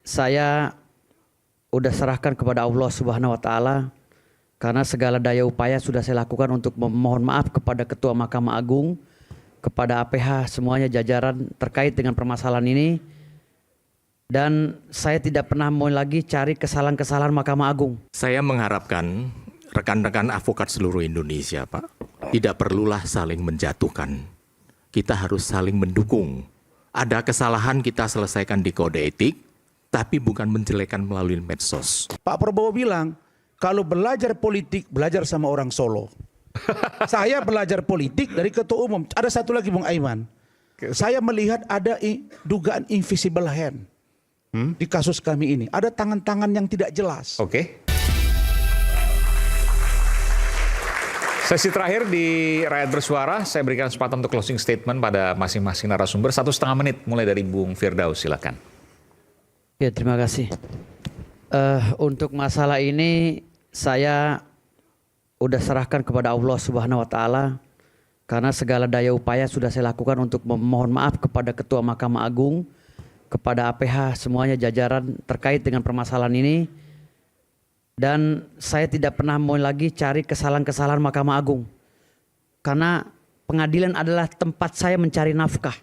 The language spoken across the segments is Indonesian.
saya udah serahkan kepada Allah Subhanahu wa taala karena segala daya upaya sudah saya lakukan untuk memohon maaf kepada Ketua Mahkamah Agung, kepada APH semuanya jajaran terkait dengan permasalahan ini. Dan saya tidak pernah mau lagi cari kesalahan-kesalahan Mahkamah Agung. Saya mengharapkan rekan-rekan advokat seluruh Indonesia, Pak, tidak perlulah saling menjatuhkan. Kita harus saling mendukung. Ada kesalahan kita selesaikan di kode etik, tapi bukan menjelekan melalui medsos. Pak Prabowo bilang, kalau belajar politik, belajar sama orang Solo. Saya belajar politik dari ketua umum. Ada satu lagi Bung Aiman. Saya melihat ada dugaan invisible hand di kasus kami ini. Ada tangan-tangan yang tidak jelas. Oke. Sesi terakhir di Rakyat Bersuara, saya berikan kesempatan untuk closing statement pada masing-masing narasumber. 1,5 menit mulai dari Bung Firdaus, silakan. Ya, terima kasih. Untuk masalah ini saya udah serahkan kepada Allah Subhanahu wa taala karena segala daya upaya sudah saya lakukan untuk memohon maaf kepada Ketua Mahkamah Agung, kepada APH semuanya jajaran terkait dengan permasalahan ini. Dan saya tidak pernah mau lagi cari kesalahan-kesalahan Mahkamah Agung. Karena pengadilan adalah tempat saya mencari nafkah.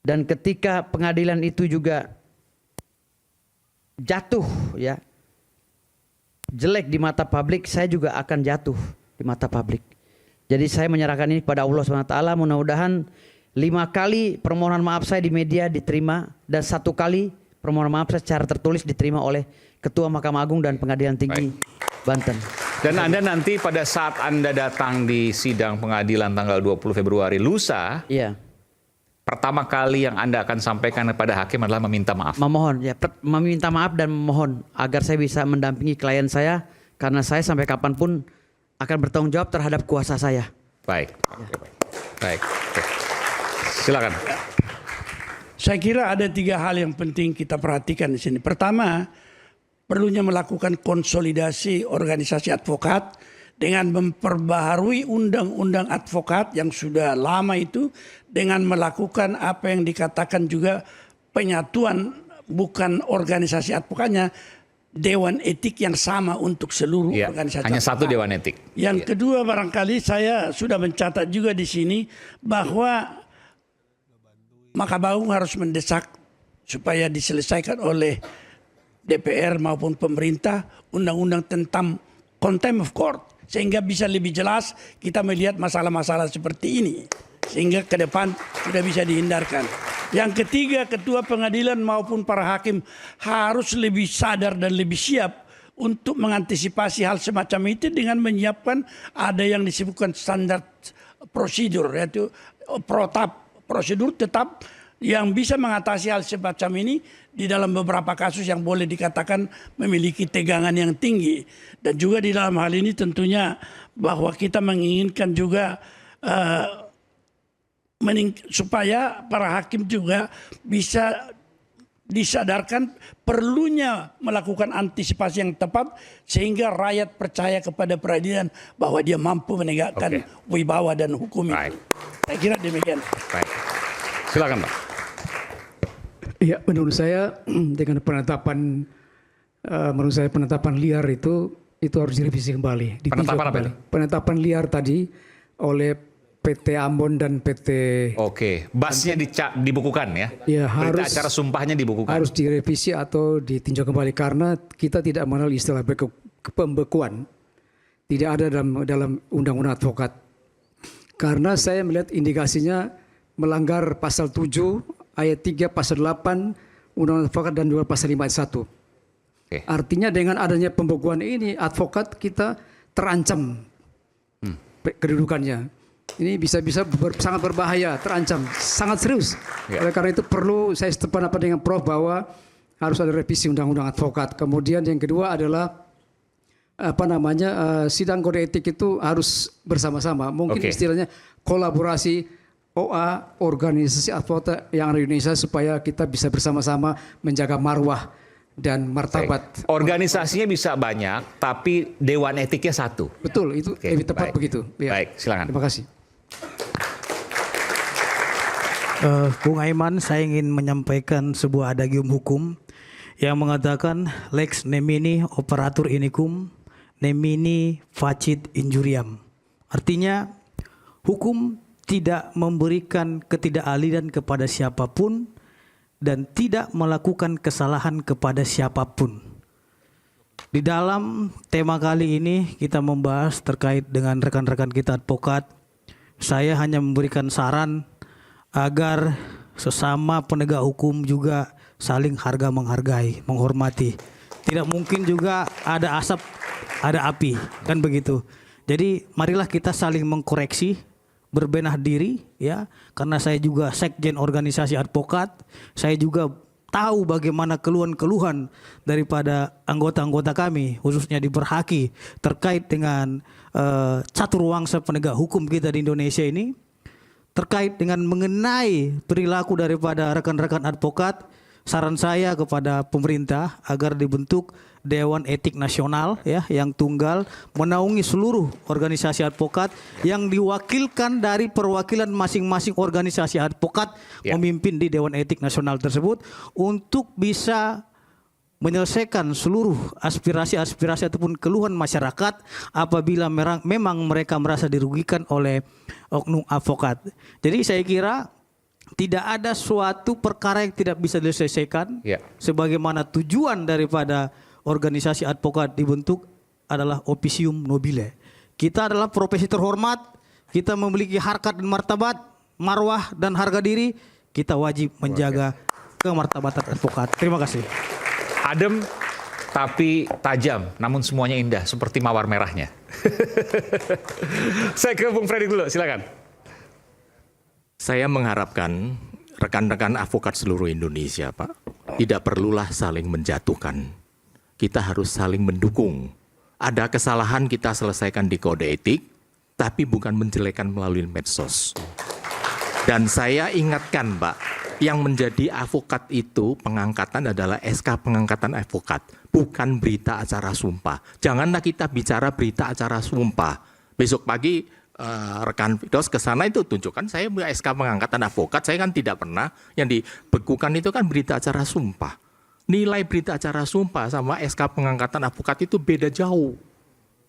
Dan ketika pengadilan itu juga jatuh ya, jelek di mata publik, saya juga akan jatuh di mata publik. Jadi saya menyerahkan ini kepada Allah SWT. Mudah-mudahan 5 kali permohonan maaf saya di media diterima, dan 1 kali permohonan maaf saya secara tertulis diterima oleh Ketua Mahkamah Agung dan Pengadilan Tinggi Banten. Dan Anda nanti pada saat Anda datang di sidang pengadilan tanggal 20 Februari lusa, Iya. pertama kali yang Anda akan sampaikan kepada hakim adalah meminta maaf. Memohon ya, meminta maaf dan memohon agar saya bisa mendampingi klien saya, karena saya sampai kapanpun akan bertanggung jawab terhadap kuasa saya. Baik. Baik. Silakan. Saya kira ada 3 hal yang penting kita perhatikan di sini. Pertama, perlunya melakukan konsolidasi organisasi advokat dengan memperbaharui undang-undang advokat yang sudah lama itu, dengan melakukan apa yang dikatakan juga penyatuan, bukan organisasi advokatnya, dewan etik yang sama untuk seluruh organisasi hanya advokat. 1 dewan etik. Yang kedua, barangkali saya sudah mencatat juga di sini bahwa Mahkamah Agung harus mendesak supaya diselesaikan oleh DPR maupun pemerintah undang-undang tentang contempt of court, sehingga bisa lebih jelas kita melihat masalah-masalah seperti ini, sehingga ke depan sudah bisa dihindarkan. Yang ketiga, ketua pengadilan maupun para hakim harus lebih sadar dan lebih siap untuk mengantisipasi hal semacam itu dengan menyiapkan ada yang disebutkan standar prosedur, yaitu prosedur tetap yang bisa mengatasi hal semacam ini di dalam beberapa kasus yang boleh dikatakan memiliki tegangan yang tinggi. Dan juga di dalam hal ini tentunya bahwa kita menginginkan juga supaya para hakim juga bisa disadarkan perlunya melakukan antisipasi yang tepat sehingga rakyat percaya kepada peradilan bahwa dia mampu menegakkan wibawa dan hukum itu. Saya kira demikian. Baik. Silakan, Pak. Ya, menurut saya dengan penetapan liar itu harus direvisi kembali. Penetapan apa itu? Penetapan liar tadi oleh PT Ambon dan PT. Oke, basnya dibukukan ya? Ya, berita acara sumpahnya dibukukan. Harus direvisi atau ditinjau kembali karena kita tidak mengenal istilah pembekuan. Tidak ada dalam undang-undang advokat. Karena saya melihat indikasinya melanggar pasal 7 ayat 3 pasal 8 Undang-Undang Advokat dan juga pasal 5 ayat 1. Artinya dengan adanya pembekuan ini advokat kita terancam kedudukannya. Ini bisa sangat berbahaya, terancam, sangat serius. Oleh karena itu perlu saya sependapat dengan Prof bahwa harus ada revisi undang-undang advokat. Kemudian yang kedua adalah sidang kode etik itu harus bersama-sama. Mungkin istilahnya kolaborasi OA, organisasi advokat yang ada di Indonesia, supaya kita bisa bersama-sama menjaga marwah dan martabat. Organisasinya bisa banyak, tapi dewan etiknya 1. Betul, itu lebih tepat begitu. Ya. Baik, silakan. Terima kasih. Bung Aiman, saya ingin menyampaikan sebuah adagium hukum yang mengatakan lex nemini operatur inicum nemini facit injuriam. Artinya hukum tidak memberikan ketidakadilan kepada siapapun dan tidak melakukan kesalahan kepada siapapun. Di dalam tema kali ini kita membahas terkait dengan rekan-rekan kita advokat. Saya hanya memberikan saran agar sesama penegak hukum juga saling harga menghargai, menghormati. Tidak mungkin juga ada asap, ada api, kan begitu. Jadi marilah kita saling mengkoreksi, berbenah diri ya, karena saya juga sekjen organisasi advokat, saya juga tahu bagaimana keluhan-keluhan daripada anggota-anggota kami, khususnya di Berhaki terkait dengan caturwangsa penegak hukum kita di Indonesia ini. Terkait dengan mengenai perilaku daripada rekan-rekan advokat, saran saya kepada pemerintah agar dibentuk Dewan Etik Nasional ya yang tunggal menaungi seluruh organisasi advokat yang diwakilkan dari perwakilan masing-masing organisasi advokat memimpin di Dewan Etik Nasional tersebut untuk bisa menyelesaikan seluruh aspirasi-aspirasi ataupun keluhan masyarakat apabila memang mereka merasa dirugikan oleh oknum advokat. Jadi saya kira tidak ada suatu perkara yang tidak bisa diselesaikan sebagaimana tujuan daripada organisasi advokat dibentuk adalah officium nobile. Kita adalah profesi terhormat, kita memiliki harkat dan martabat, marwah dan harga diri, kita wajib menjaga kemartabatan advokat. Terima kasih. Adem tapi tajam, namun semuanya indah seperti mawar merahnya. Saya ke Bung Fredrik dulu, silakan. Saya mengharapkan rekan-rekan advokat seluruh Indonesia, Pak, tidak perlulah saling menjatuhkan. Kita harus saling mendukung. Ada kesalahan kita selesaikan di kode etik, tapi bukan menjelekan melalui medsos. Dan saya ingatkan, Pak, yang menjadi advokat itu pengangkatan adalah SK pengangkatan advokat, bukan berita acara sumpah. Janganlah kita bicara berita acara sumpah. Besok pagi rekan Firdaus ke sana itu tunjukkan saya punya SK pengangkatan advokat, saya kan tidak pernah. Yang dibekukan itu kan berita acara sumpah. Nilai berita acara sumpah sama SK pengangkatan advokat itu beda jauh.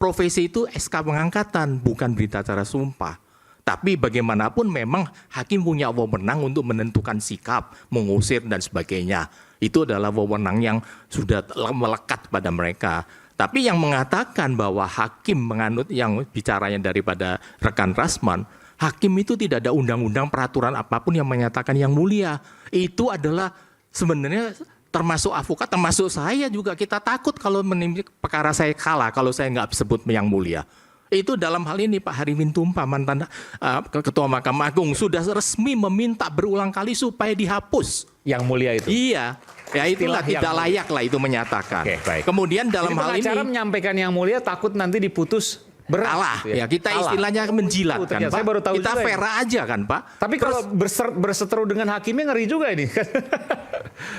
Profesi itu SK pengangkatan, bukan berita acara sumpah. Tapi bagaimanapun memang hakim punya wewenang untuk menentukan sikap, mengusir dan sebagainya. Itu adalah wewenang yang sudah melekat pada mereka. Tapi yang mengatakan bahwa hakim menganut yang bicaranya daripada rekan Rasman, hakim itu tidak ada undang-undang peraturan apapun yang menyatakan yang mulia. Itu adalah sebenarnya termasuk advokat, termasuk saya juga, kita takut kalau menimba perkara saya kalah kalau saya nggak sebut yang mulia. Itu dalam hal ini Pak Harimin Tumpa, mantan Ketua Mahkamah Agung, sudah resmi meminta berulang kali supaya dihapus. Yang mulia itu? Iya. Ya itulah tidak layak lah itu menyatakan. Oke, baik. Kemudian dalam jadi hal ini pengacara menyampaikan yang mulia takut nanti diputus kalah. Ya kita istilahnya menjilat kan Pak. Saya baru tahu kita juga fair aja kan Pak. Tapi kalau berseteru dengan hakimnya ngeri juga ini.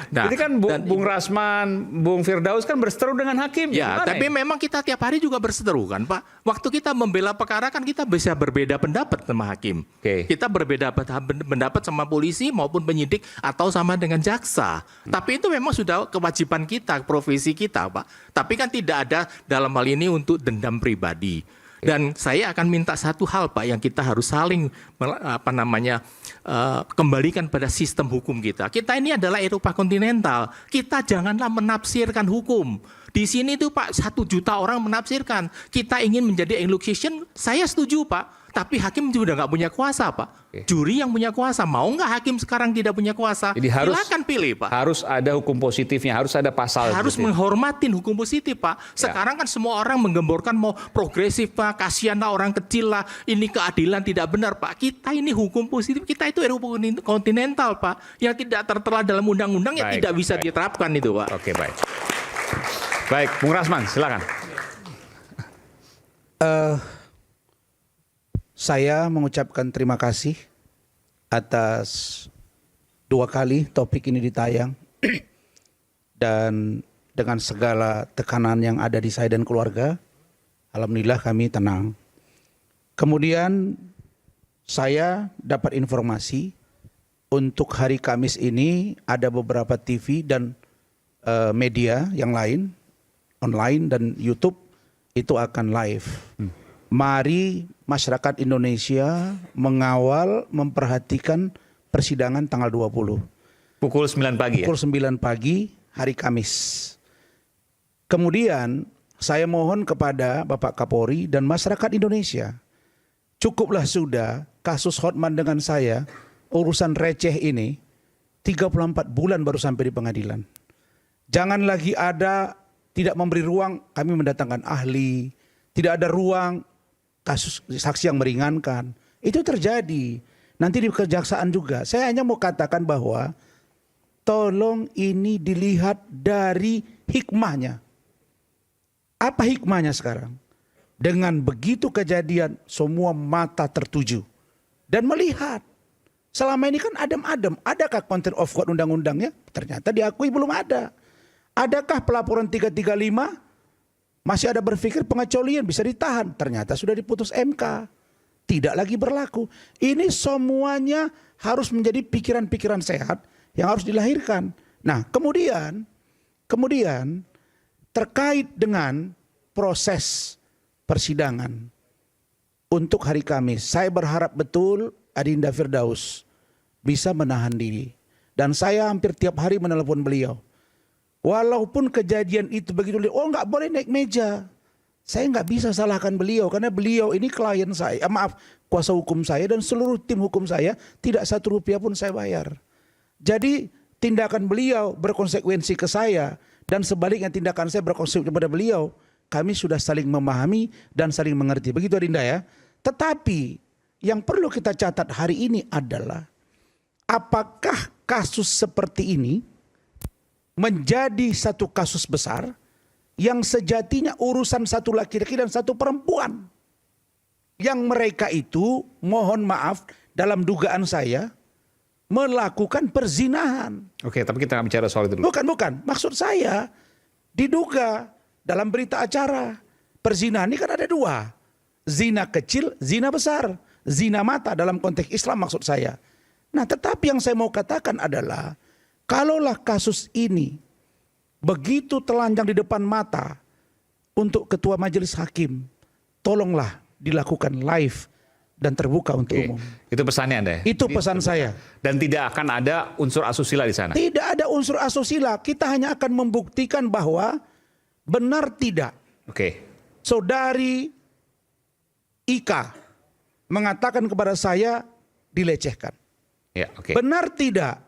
Nah, ini kan Bung Rasman, Bung Firdaus kan berseteru dengan hakim. Ya, tapi memang kita tiap hari juga berseteru kan Pak. Waktu kita membela perkara kan kita bisa berbeda pendapat sama hakim. Kita berbeda pendapat sama polisi maupun penyidik atau sama dengan jaksa. Tapi itu memang sudah kewajiban kita, profesi kita Pak. Tapi kan tidak ada dalam hal ini untuk dendam pribadi. Dan saya akan minta satu hal Pak yang kita harus saling kembalikan pada sistem hukum kita. Kita ini adalah Eropa kontinental. Kita janganlah menafsirkan hukum. Di sini tuh Pak 1 juta orang menafsirkan. Kita ingin menjadi elocution, saya setuju Pak. Tapi hakim juga nggak punya kuasa Pak. Juri yang punya kuasa. Mau nggak hakim sekarang tidak punya kuasa? Jadi silakan pilih Pak. Harus ada hukum positifnya, harus ada pasal. Harus menghormatin hukum positif Pak. Sekarang kan semua orang menggemborkan mau progresif Pak. Kasihanlah orang kecil lah. Ini keadilan tidak benar Pak. Kita ini hukum positif. Kita itu Eropa kontinental Pak. Yang tidak tertera dalam undang-undang yang tidak bisa diterapkan itu Pak. Oke baik. Baik, Bung Rasman silakan. Saya mengucapkan terima kasih atas 2 kali topik ini ditayang dan dengan segala tekanan yang ada di saya dan keluarga, alhamdulillah kami tenang. Kemudian saya dapat informasi untuk hari Kamis ini ada beberapa TV dan media yang lain, online dan YouTube itu akan live. Mari masyarakat Indonesia mengawal, memperhatikan persidangan tanggal 20. Pukul 9 pagi ya? Pukul 9 pagi hari Kamis. Kemudian saya mohon kepada Bapak Kapolri dan masyarakat Indonesia, cukuplah sudah kasus Hotman dengan saya, urusan receh ini 34 bulan baru sampai di pengadilan. Jangan lagi ada tidak memberi ruang kami mendatangkan ahli, tidak ada ruang kasus saksi yang meringankan. Itu terjadi. Nanti di kejaksaan juga. Saya hanya mau katakan bahwa tolong ini dilihat dari hikmahnya. Apa hikmahnya sekarang? Dengan begitu kejadian semua mata tertuju dan melihat. Selama ini kan adem-adem. Adakah contempt of court undang-undangnya? Ternyata diakui belum ada. Adakah pelaporan 335? Masih ada berpikir pengecualian bisa ditahan. Ternyata sudah diputus MK. Tidak lagi berlaku. Ini semuanya harus menjadi pikiran-pikiran sehat yang harus dilahirkan. Nah kemudian terkait dengan proses persidangan untuk hari Kamis, saya berharap betul Adinda Firdaus bisa menahan diri. Dan saya hampir tiap hari menelepon beliau. Walaupun kejadian itu begitu, oh nggak boleh naik meja. Saya nggak bisa salahkan beliau karena beliau ini klien saya, kuasa hukum saya dan seluruh tim hukum saya tidak 1 rupiah pun saya bayar. Jadi tindakan beliau berkonsekuensi ke saya dan sebaliknya tindakan saya berkonsekuensi kepada beliau. Kami sudah saling memahami dan saling mengerti. Begitu Adinda ya. Tetapi yang perlu kita catat hari ini adalah apakah kasus seperti ini menjadi satu kasus besar yang sejatinya urusan satu laki-laki dan satu perempuan. Yang mereka itu mohon maaf dalam dugaan saya melakukan perzinahan. Oke, tapi kita nggak bicara soal itu dulu. Bukan. Maksud saya diduga dalam berita acara. Perzinahan ini kan ada 2. Zina kecil, zina besar. Zina mata dalam konteks Islam maksud saya. Nah tetapi yang saya mau katakan adalah kalaulah kasus ini begitu telanjang di depan mata untuk ketua majelis hakim, tolonglah dilakukan live dan terbuka untuk umum. Itu pesannya Anda ya? Itu pesan saya. Dan tidak akan ada unsur asusila di sana? Tidak ada unsur asusila. Kita hanya akan membuktikan bahwa benar tidak. Saudari Ika mengatakan kepada saya dilecehkan. Ya, benar tidak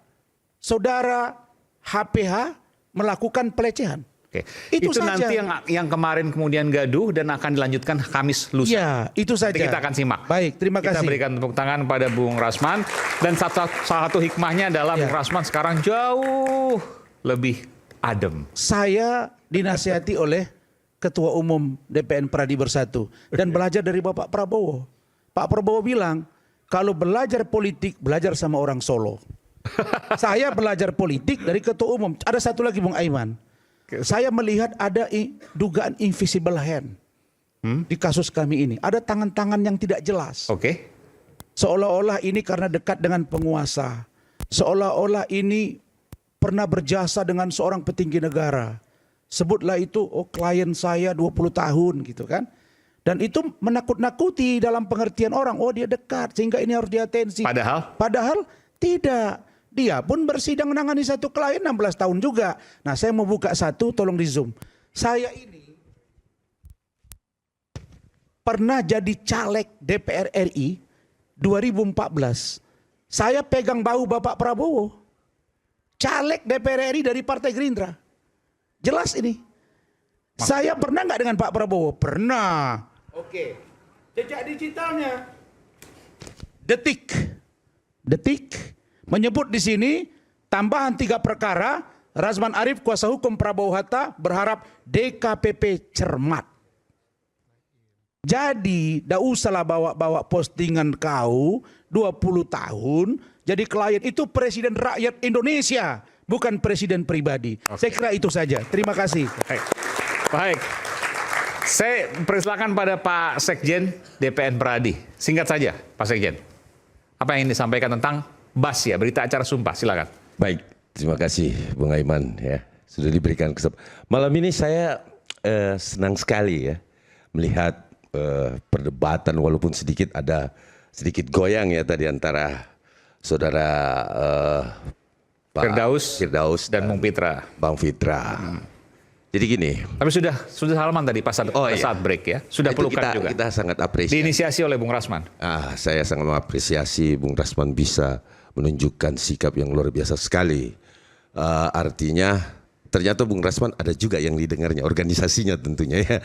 saudara HPH melakukan pelecehan. Itu saja. nanti yang kemarin kemudian gaduh dan akan dilanjutkan Kamis lusa. Ya, itu saja. Nanti kita akan simak. Baik, terima kasih. Kita berikan tepuk tangan pada Bung Rasman. Dan salah satu hikmahnya adalah Bung Rasman sekarang jauh lebih adem. Saya dinasihati oleh Ketua Umum DPN Pradi Bersatu dan belajar dari Bapak Prabowo. Pak Prabowo bilang, kalau belajar politik, belajar sama orang Solo. Saya belajar politik dari Ketua Umum. Ada satu lagi Bung Aiman. Saya melihat ada dugaan invisible hand di kasus kami ini. Ada tangan-tangan yang tidak jelas. Seolah-olah ini karena dekat dengan penguasa. Seolah-olah ini pernah berjasa dengan seorang petinggi negara. Sebutlah itu, oh klien saya 20 tahun gitu kan. Dan itu menakut-nakuti dalam pengertian orang. Oh dia dekat sehingga ini harus diatensi. Padahal tidak. Dia pun bersidang menangani satu klien 16 tahun juga. Nah saya mau buka satu, tolong di zoom. Saya ini pernah jadi caleg DPR RI 2014. Saya pegang bahu Bapak Prabowo. Caleg DPR RI dari Partai Gerindra. Jelas ini. Saya pernah nggak dengan Pak Prabowo? Pernah. Oke. Jejak digitalnya. Detik menyebut di sini tambahan 3 perkara. Razman Arif kuasa hukum Prabowo Hatta berharap DKPP cermat. Jadi tidak usahlah bawa-bawa postingan kau 20 tahun jadi klien. Itu presiden rakyat Indonesia, bukan presiden pribadi. Saya kira itu saja. Terima kasih. Baik. Saya persilakan pada Pak Sekjen DPN Pradi. Singkat saja Pak Sekjen. Apa yang ingin disampaikan tentang BAS ya, berita acara sumpah. Silakan. Baik, terima kasih Bung Aiman ya sudah diberikan kesempatan. Malam ini saya senang sekali ya melihat perdebatan walaupun sedikit goyang ya tadi antara saudara Pak Firdaus dan Bung Fitra. Bang Fitra. Jadi gini. Tapi sudah salaman tadi pas saat break ya. Sudah itu pelukan juga. Kita sangat apresiasi. Diinisiasi oleh Bung Rasman. Saya sangat mengapresiasi Bung Rasman bisa menunjukkan sikap yang luar biasa sekali. Artinya ternyata Bung Rasman ada juga yang didengarnya, organisasinya tentunya ya.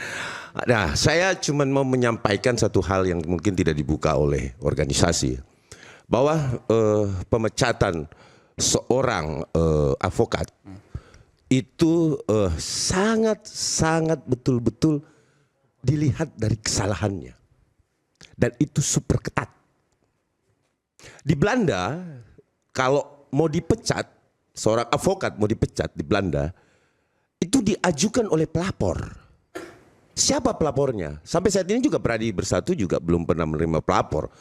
Nah, saya cuma mau menyampaikan satu hal yang mungkin tidak dibuka oleh organisasi. Bahwa pemecatan seorang advokat itu sangat betul-betul dilihat dari kesalahannya. Dan itu super ketat. Di Belanda, kalau mau dipecat, seorang advokat mau dipecat di Belanda, itu diajukan oleh pelapor. Siapa pelapornya? Sampai saat ini juga Pradi Bersatu juga belum pernah menerima pelapor.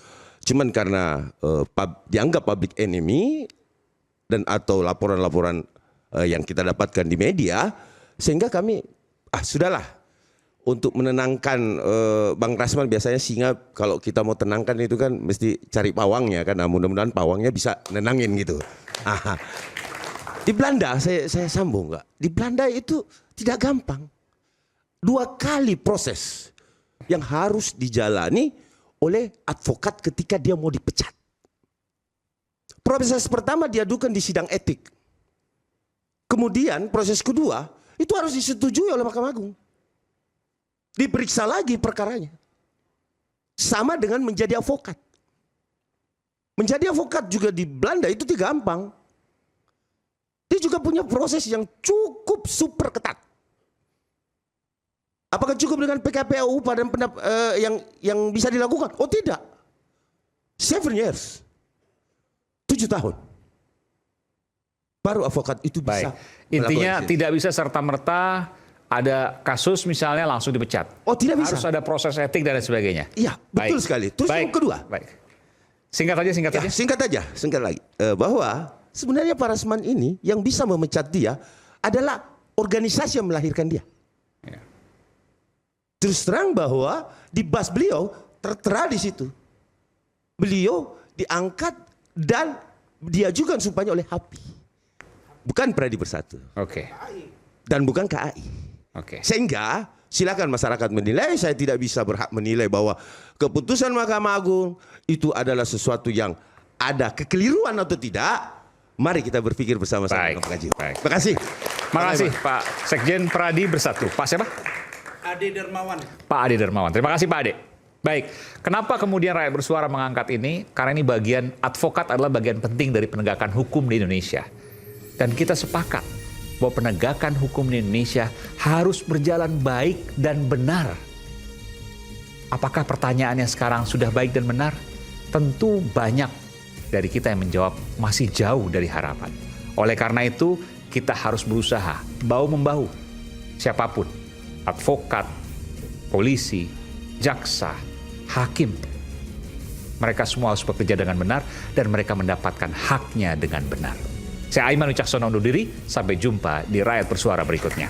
Cuman karena dianggap public enemy dan atau laporan-laporan yang kita dapatkan di media, sehingga kami sudahlah untuk menenangkan Bang Rasman biasanya singa kalau kita mau tenangkan itu kan mesti cari pawangnya kan. Nah, mudah-mudahan pawangnya bisa nenangin gitu. Di Belanda saya sambung nggak? Di Belanda itu tidak gampang. 2 kali proses yang harus dijalani oleh advokat ketika dia mau dipecat. Proses pertama diadukan di sidang etik. Kemudian proses kedua itu harus disetujui oleh Mahkamah Agung. Diperiksa lagi perkaranya. Sama dengan menjadi advokat. Menjadi advokat juga di Belanda itu tidak gampang. Dia juga punya proses yang cukup super ketat. Apakah cukup dengan PKPU pada yang bisa dilakukan? Oh tidak. 7 years. 7 tahun. Baru advokat itu bisa. Intinya tidak bisa serta-merta ada kasus misalnya langsung dipecat. Oh tidak bisa. Harus ada proses etik dan lain sebagainya. Iya betul sekali. Terus yang kedua. Singkat aja. Singkat lagi. Bahwa sebenarnya Pak Rasman ini yang bisa memecat dia adalah organisasi yang melahirkan dia. Ya. Terus terang bahwa di BAS beliau tertera di situ. Beliau diangkat dan diajukan sumpahnya oleh HAPI. Bukan Pradi Bersatu. Oke. Dan bukan KAI. Oke. Sehingga silakan masyarakat menilai, saya tidak bisa berhak menilai bahwa keputusan Mahkamah Agung itu adalah sesuatu yang ada kekeliruan atau tidak. Mari kita berpikir bersama-sama. Baik. Terima kasih. Terima kasih Pak Sekjen Pradi Bersatu. Pak siapa? Ade Dermawan. Pak Ade Dermawan. Terima kasih Pak Ade. Baik, kenapa kemudian Rakyat Bersuara mengangkat ini? Karena ini advokat adalah bagian penting dari penegakan hukum di Indonesia. Dan kita sepakat bahwa penegakan hukum di Indonesia harus berjalan baik dan benar. Apakah pertanyaannya sekarang sudah baik dan benar? Tentu banyak dari kita yang menjawab masih jauh dari harapan. Oleh karena itu, kita harus berusaha bahu-membahu. Siapapun, advokat, polisi, jaksa, hakim. Mereka semua harus bekerja dengan benar dan mereka mendapatkan haknya dengan benar. Saya Aiman Wicaksono undur diri, sampai jumpa di Rakyat Bersuara berikutnya.